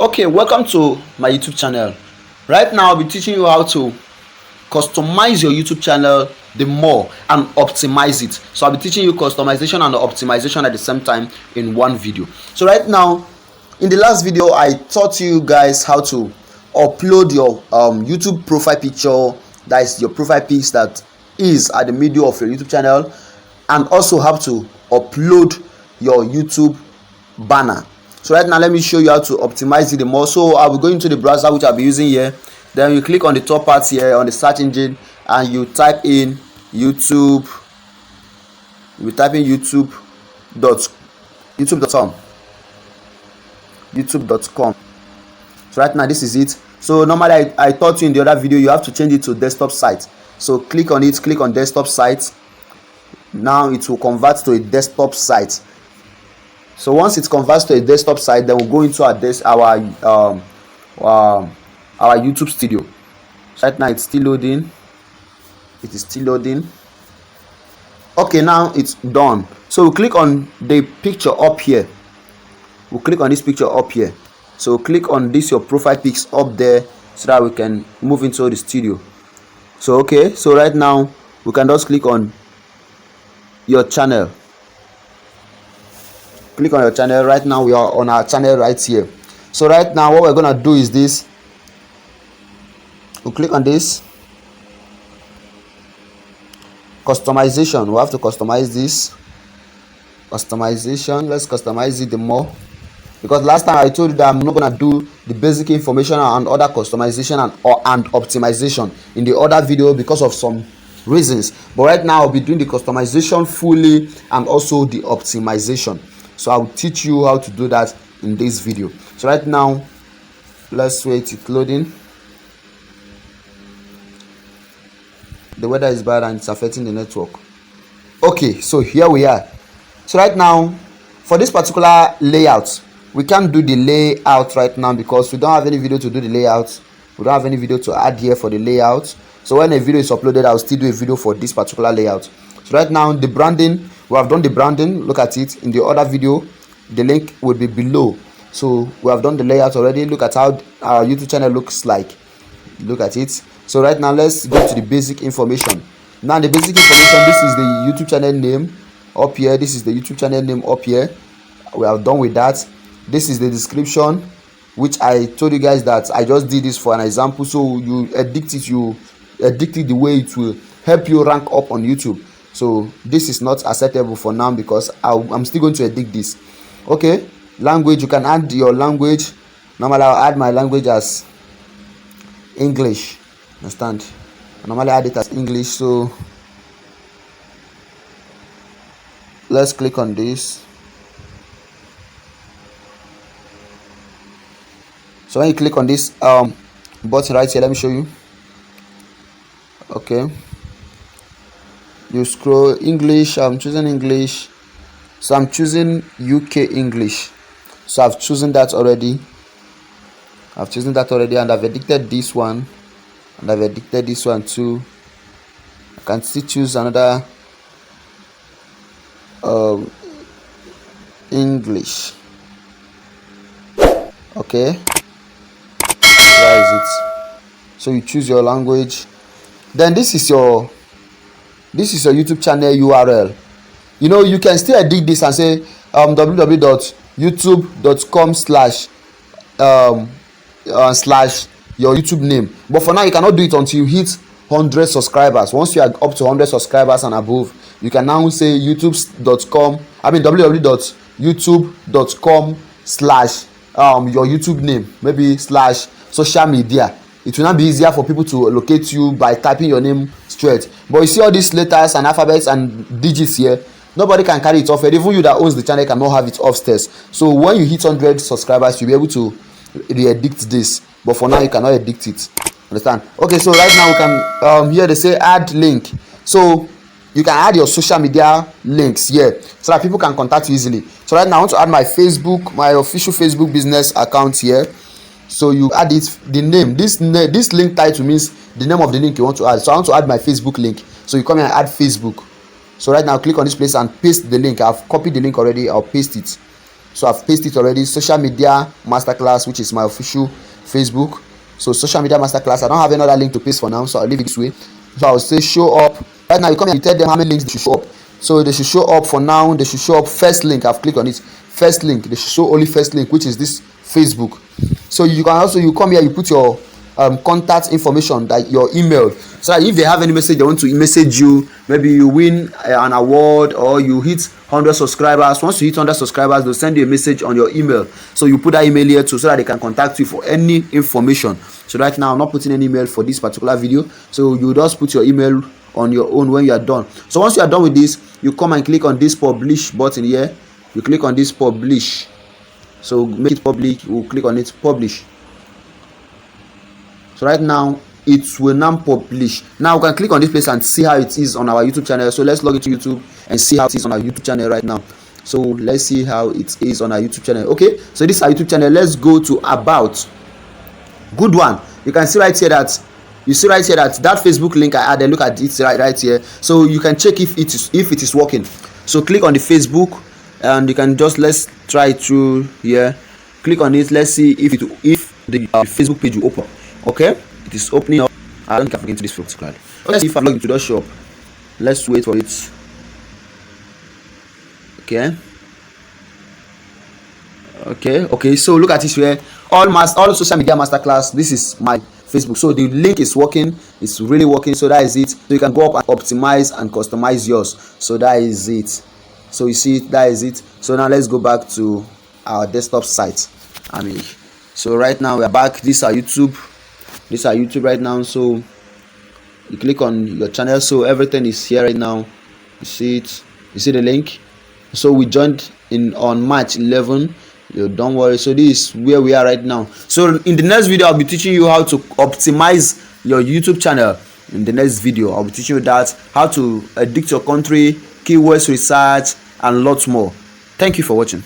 Okay, welcome to my YouTube channel. Right now I'll be teaching you how to customize your YouTube channel the more and optimize it. So I'll be teaching you customization and optimization at the same time in one video. So right now, in the last video I taught you guys how to upload your YouTube profile picture, that is your profile pics that is at the middle of your YouTube channel, and also how to upload your YouTube banner. So right now let me show you how to optimize it the more. So I'll be going to the browser which I'll be using here. Then you click on the top part here on the search engine and you type in YouTube. You type in youtube.com. So right now this is it. So normally I taught you in the other video you have to change it to desktop site. So click on it, click on desktop site. Now it will convert to a desktop site. So once it converts to a desktop site, then we'll go into our YouTube studio. So right now it's still loading. It is still loading. Okay, now it's done. So we'll click on the picture up here. We'll click on this picture up here. So click on this your profile pics up there so that we can move into the studio. So okay, so right now we can just click on your channel. Click on your channel. Right now we are on our channel right here. So right now what we're gonna do is this. We'll click on this customization. We have to customize this customization. Let's customize it the more, because last time I told you that I'm not gonna do the basic information and other customization and optimization in the other video because of some reasons. But right now I'll be doing the customization fully and also the optimization. So I'll teach you how to do that in this video. So right now let's wait, it's loading. The weather is bad and it's affecting the network. Okay, so here we are. So right now for this particular layout, we can't do the layout right now because we don't have any video to do the layout. We don't have any video to add here for the layout. So when a video is uploaded, I'll still do a video for this particular layout. So right now the branding, we have done the branding. Look at it in the other video, the link will be below. So we have done the layout already. Look at how our YouTube channel looks like. Look at it. So right now let's go to the basic information. Now the basic information, this is the YouTube channel name up here. This is the YouTube channel name up here. We are done with that. This is the description, which I told you guys that I just did this for an example. So you edit it the way it will help you rank up on YouTube. So this is not acceptable for now because I'm still going to edit this. Okay, language, you can add your language. Normally I'll add my language as English. Understand? I normally add it as English. So let's click on this. So when you click on this button right here, let me show you. Okay, you scroll English. I'm choosing English, so I'm choosing UK English. So I've chosen that already. And I've edited this one, and I've edited this one too. I can still choose another English. Okay, where is it? So you choose your language. Then this is your YouTube channel URL. You know, you can still edit this and say www.youtube.com slash your YouTube name. But for now you cannot do it until you hit 100 subscribers. Once you are up to 100 subscribers and above, you can now say www.youtube.com slash your YouTube name, maybe slash social media. It will not be easier for people to locate you by typing your name straight. But you see all these letters and alphabets and digits here, nobody can carry it off. Even you that owns the channel cannot have it upstairs. So when you hit 100 subscribers, you'll be able to re-edit this. But for now, you cannot edit it. Understand? Okay, so right now we can here they say add link. So you can add your social media links here so that people can contact you easily. So right now I want to add my Facebook, my official Facebook business account here. So you add it, the name, this link title means the name of the link you want to add. So I want to add my Facebook link. So you come here and add Facebook. So right now click on this place and paste the link. I've copied the link already. I'll paste it. So I've pasted it already. Social media masterclass, which is my official Facebook. So social media masterclass, I don't have another link to paste for now, so I'll leave it this way. So I'll say show up. Right now you come here, you tell them how many links they should show up. So they should show up for now. They should show up first link. I've clicked on it. First link. They should show only first link, which is this Facebook. So you can also, you come here, you put your contact information, like your email, so that if they have any message they want to message you, maybe you win an award or you hit 100 subscribers. Once you hit 100 subscribers, they'll send you a message on your email. So you put that email here too, so that they can contact you for any information. So right now I'm not putting any email for this particular video, so you just put your email on your own when you are done. So once you are done with this, you come and click on this publish button here. You click on this publish, so make it public. We'll click on it, publish. So right now it will now publish. Now we can click on this place and see how it is on our YouTube channel. So let's log into YouTube and see how it is on our YouTube channel right now. So let's see how it is on our YouTube channel. Okay, so this is our YouTube channel. Let's go to about. Good one. You can see right here that that Facebook link I added. Look at it right here. So you can check if it is working. So click on the Facebook and you can just, let's try through here. Click on it. Let's see if the Facebook page will open. Okay, it is opening up. I don't get into this particularly. Let's see if I log into the shop. Let's wait for it. Okay, so look at this here. All social media masterclass. This is my Facebook. So the link is working. It's really working. So that is it. So you can go up and optimize and customize yours. So that is it. So you see, that is it. So now let's go back to our desktop site. So right now we are back. This is our YouTube right now. So you click on your channel, so everything is here right now. You see it, you see the link. So we joined in on March 11. Don't worry. So this is where we are right now. So in the next video I'll be teaching you how to optimize your YouTube channel. In the next video I'll be teaching you that, how to edit your country, keywords research, and lots more. Thank you for watching.